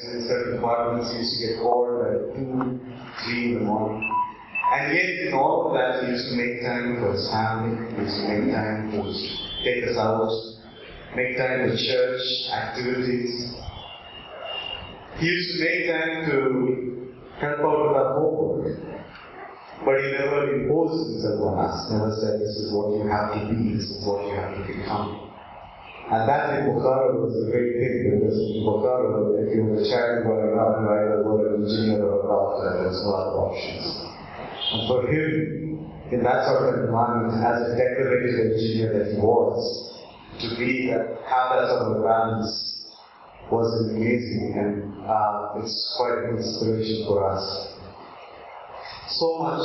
In certain apartments, he used to get called at 2, 3 in the morning. And yet, in all of that, he used to make time for his family, he used to make time to take us out, make time for church activities. He used to make time to help out with our homework. But he never imposed himself on us, never said, this is what you have to be, this is what you have to become. And that in Bukhara was a great thing, because in Bukhara, if you were a child growing up, you either were an engineer or a doctor, there was no other options. And for him, in that sort of environment, as a decorated engineer that he was, to be that, have that sort of balance was amazing, and it's quite an inspiration for us. So much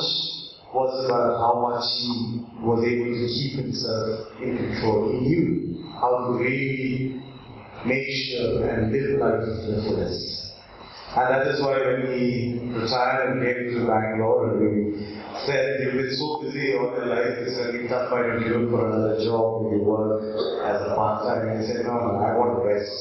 was about how much he was able to keep himself in control. He knew how to really make sure and live life to the fullest. And that is why when he retired and came to Bangalore, and we said, you've been so busy all your life, it's going to be tough for you to look for another job when you work as a part-time. And he said, no, I want to rest.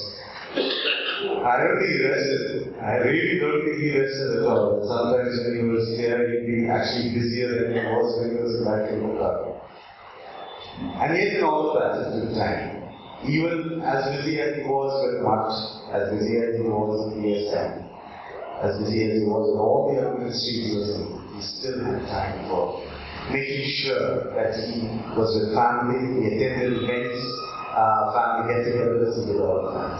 I don't think he rested. I really don't think he rested at all. Sometimes when he was here, he'd be actually busier than he was when he was back in Bukhara. And yet in all of that, it took time. Even as busy as he was with much, as busy as he was in ESM, as busy as he was in all the other ministries he was in, he still had time for making sure that he was with family, he attended events, family get-togethers, he did all of that.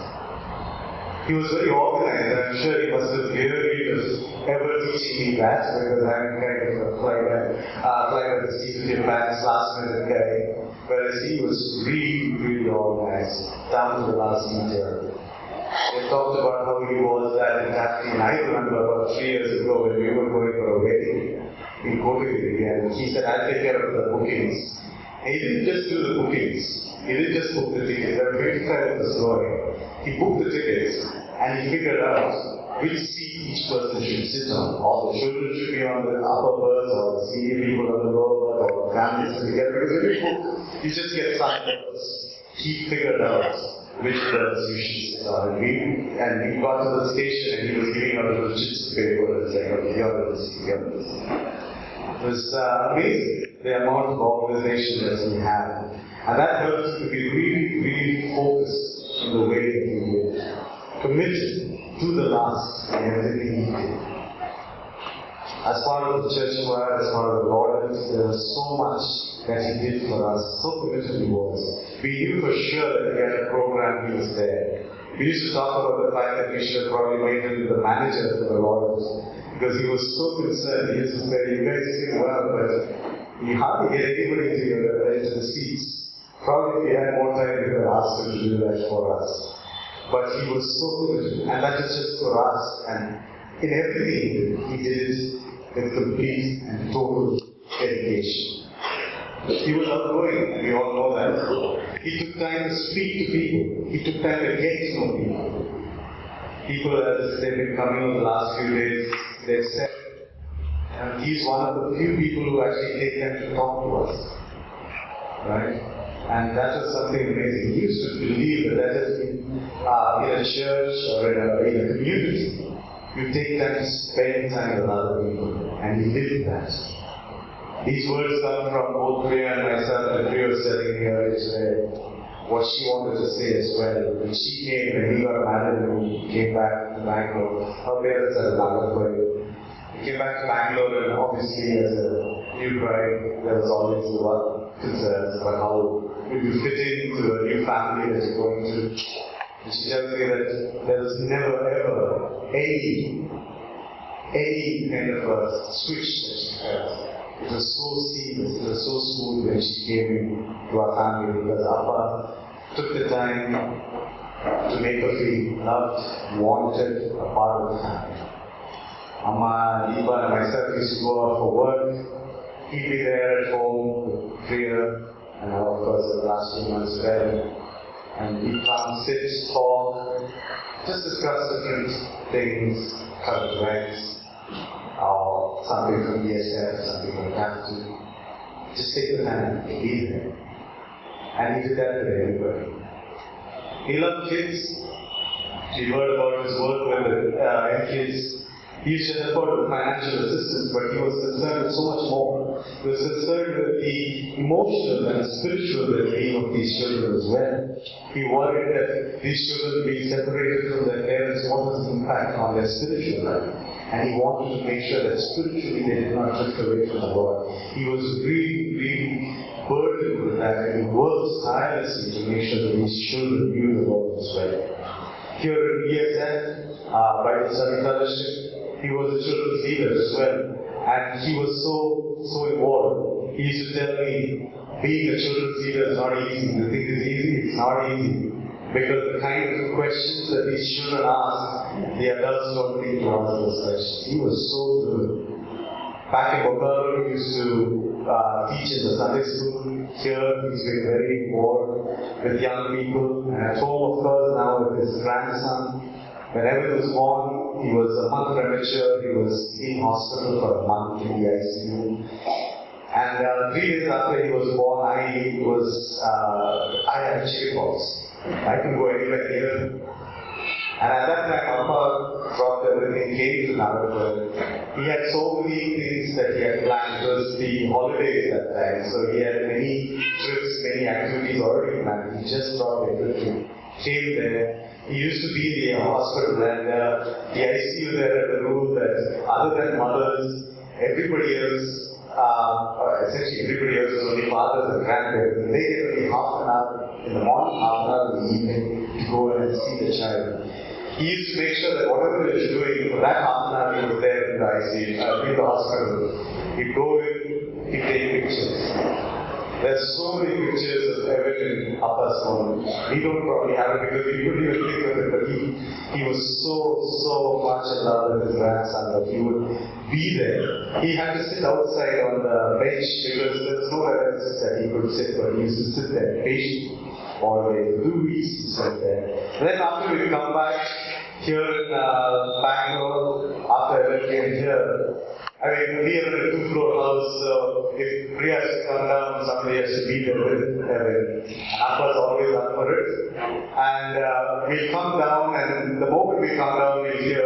He was very organized. I'm sure he must have really ever teaching me that, because I'm kind of a fly by the seat of your pants, last minute guy. Whereas he was really, really organized, down to the last detail. They talked about how he was that in Daphne, and I remember about 3 years ago when we were going for a wedding in Korea, and he said, I'll take care of the bookings. And he didn't just do the bookings, he didn't just book the tickets. There are 25 of the story. He booked the tickets and he figured out which seat each person should sit on. All the children should be on the upper berths, or the senior people on the lower berth, or the families together. Because if you book, you just get signed berths. He figured out which berths you should sit on. And we got to the station and he was giving out a little chips paper and saying, okay, you're on this seat, you're on this seat. It was amazing, the amount of organization that we had. And that helped us to be really, really focused in the way that he lived, committed to the last in everything he did. As part of the church choir, as part of the Lord, there was so much that he did for us, so committed he was. We knew for sure that we had a program, he was there. We used to talk about the fact that we should have probably made him the manager for the Lord, because he was so concerned. He used to say, you guys sing well, but you hardly get anybody into the seats. Probably if he had more time, we could have asked him to do that for us. But he was so committed, and that is just for us. And in everything he did it with complete and total dedication. He was outgoing, and we all know that. He took time to speak to people. He took time to get to know people. People, as they've been coming over the last few days, they've said, he's one of the few people who actually take time to talk to us. Right? And that was something amazing. He used to believe that is in a church or in a community, you take time to spend time with other people, and he lived that. These words come from both Priya and myself, and Priya was telling me what she wanted to say as well. When she came, when he got married and we came back to Bangalore, her parents are Nagarpuri. We came back to Bangalore, and obviously as a new bride, there was always a lot of concerns about how will you fit into a new family that you're going to. And she tells me that there was never ever any kind of a switch that she felt. It was so seamless, it was so smooth when she came into our family, because Appa took the time to make her feel loved, wanted, a part of the family. Amma, Deepa and myself used to go out for work. He'd be there at home with Priya, and now of course the last 2 months well. And we'd come, sit, talk, just discuss different things, current events, or something from ESF, something from Capital. Just take the time, be there. And he did that with everybody. He loved kids. She heard about his work with the 5 kids. He used to help out with financial assistance, but he was concerned with so much more. He was concerned with the emotional and spiritual well-being of these children as well. He worried that these children being separated from their parents, what was the impact on their spiritual life? And he wanted to make sure that spiritually they did not drift away from the Lord. He was really burdened with that, and he worked tirelessly to make sure that these children knew the Lord as well. Here in ESF, Bible Study Fellowship, he was a children's leader as well, and he was so involved. He used to tell me, being a children's leader is not easy. You think it's easy? It's not easy. Because the kind of questions that these children ask, the adults don't think to answer those questions. He was so good. Back in Bokaro, he used to teach in the Sunday school. Here, he's been very involved with young people. And at home, of course, now with his grandson. Whenever he was born, he was a month premature. He was in hospital for a month in the ICU. And 3 days after he was born, I had chickenpox. I couldn't go anywhere near him. And at that time, Papa dropped everything, came to Nagapur. He had so many things that he had planned. It was the holidays that time, so he had many trips, many activities already planned. He just dropped everything, came there. He used to be in the hospital, and the ICU there had a rule that other than mothers, everybody else, essentially everybody else was only fathers and grandparents. And they get only half an hour in the morning, half an hour in the evening to go and see the child. He used to make sure that whatever he was doing, for that half an hour he was there in the ICU, in the hospital. He'd go in, he'd take pictures. There's so many pictures of Evan in Appa's phone. We don't probably have it because we couldn't even think of it, but he was so much in love with his grandson that he would be there. He had to sit outside on the bench because there was nowhere else that he could sit, but he used to sit there patiently all day. 2 weeks he sat there. And then after we come back here in Bangalore, after Evan came here, I mean, we are in a 2-floor house, so if Priya has to come down, somebody has to be there with Evan. Appa's always up for it. And we'll come down, and the moment we come down, we'll hear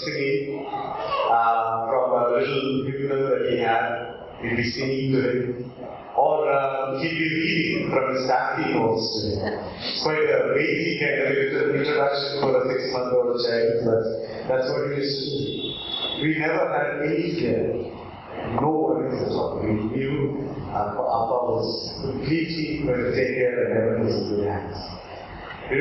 singing from a little hymnal that he had. We'll be singing to him. Or he'll be reading from his staffy notes to him. It's quite a basic kind of introduction for a 6-month-old child, but that's what he used to do. We never had any fear. No worries at all. We knew Appa was completely going to take care and Evan was in good hands. We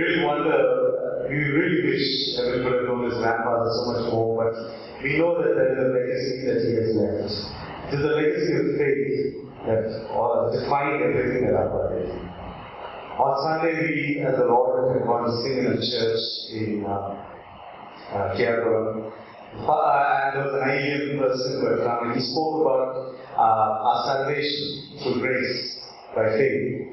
really wish Evan could have known his grandfather so much more, but we know that there is a legacy that he has left. It is a legacy of faith that defined everything that Appa did. On Sunday, we, as the Lord, had gone to sing in a church in Kerala. And there was an Indian person who had come, and he spoke about our salvation through grace by faith,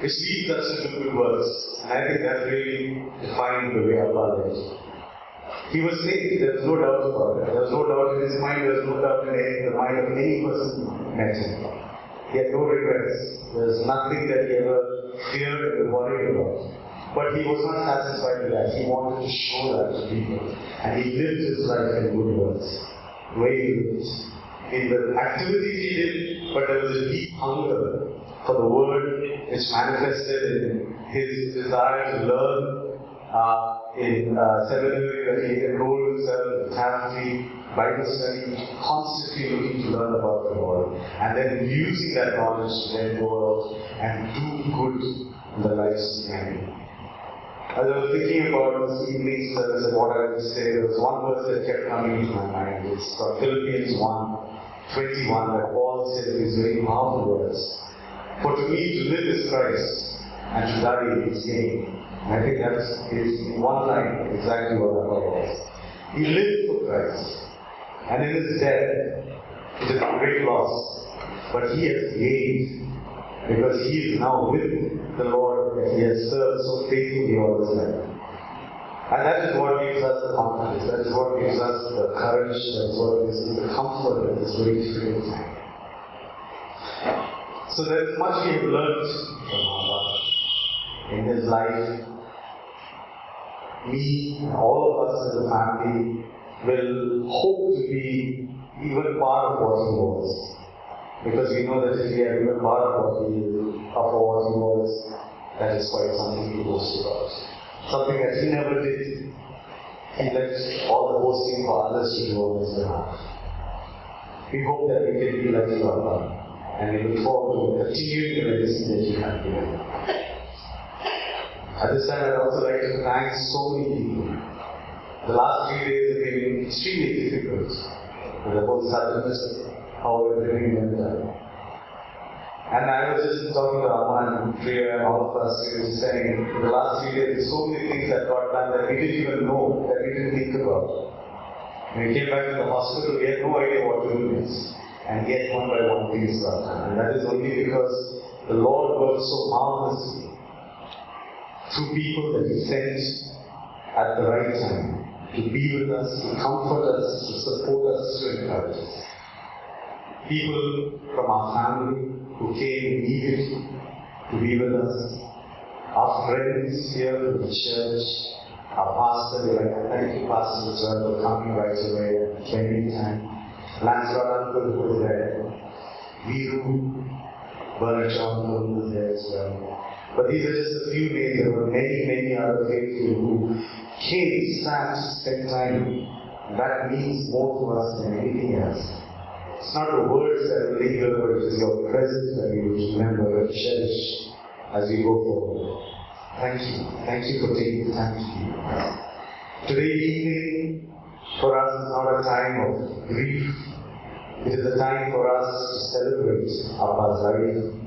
which leads us to do good works. And I think that really defined the way Appa lived. He was saved, there was no doubt about it. There was no doubt in his mind, there was no doubt in the mind of any person who met him. He had no regrets. There was nothing that he ever feared or worried about. But he was not satisfied with that. He wanted to show that to people. And he lived his life in good works. The way he lived. In the activities he did, but there was a deep hunger for the word which manifested in his desire to learn in seminary that he enrolled himself in family, Bible study, constantly looking to learn about the Lord. And then using that knowledge to then go out and do good in the lives of humanity. As I was thinking about this evening's service and what I would say, there was one verse that kept coming into my mind. It's from Philippians 1:21 that Paul says these very powerful words. For to me to live is Christ, and to die is gain. And I think that is in one line exactly what that was. He lived for Christ, and in his death it is a great loss. But he has gained because he is now with the Lord that he has served so faithfully all his life. And that is what gives us the confidence, that is what gives us the courage, that is what gives us the comfort in this very difficult time. So there is much we have learned from Appa in his life. Me and all of us as a family family will hope to be even part of what he was. Because we know that if we are even part of what he was, that is quite something to boast about. Something that he never did. He left all the boasting for others to do on his behalf. We hope that we can be like you, Papa, and we look forward to continuing the legacy that you have given. At this time, I'd also like to thank so many people. The last 3 days have been extremely difficult with the whole suddenness of how everything went down. And I was just talking to Amma and Priya and all of us, we were just saying, in the last 3 days, so many things that got done that we didn't even know, that we didn't think about. When we came back to the hospital, we had no idea what to do next. And yet, one by one, things got done. And that is only because the Lord worked so marvelously through people that He sent at the right time to be with us, to comfort us, to support us, to encourage us. People from our family who came immediately to be with us, our friends here from the church, our pastor, we like to thank you, Pastor, as well, for coming right away, spending time. Lancelot Uncle who was there, Viru, Bernard John was there as well. But these are just a few names. There were many, many other faithful who came, sat, spent time. That means more to us than anything else. It's not the words that will linger, but it is your presence that we will remember and cherish as we go forward. Thank you. Thank you for taking the time to be with us. Today evening, for us, is not a time of grief. It is a time for us to celebrate Appa's life.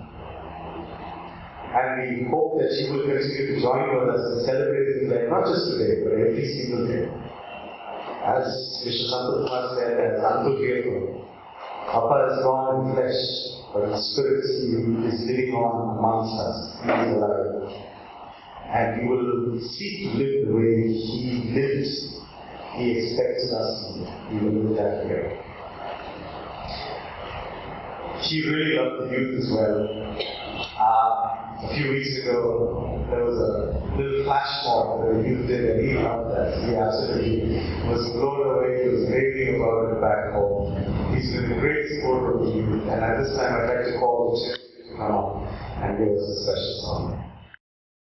And we hope that you will continue to join with us in celebrating his life, not just today, but every single day. As Bishop Rajkumar said, as Uncle Gabriel, Appa is gone in flesh, but in spirit he is living on amongst us. He is alive. And we will seek to live the way he lived. He expected us to live. We will live that way. He really loved the youth as well. A few weeks ago, there was a little flash mob that the youth did, and he loved that. He absolutely was blown away. He was raving about it back home. He's been a great supporter of the youth, and at this time I'd like to call the church to come up and give us a special song.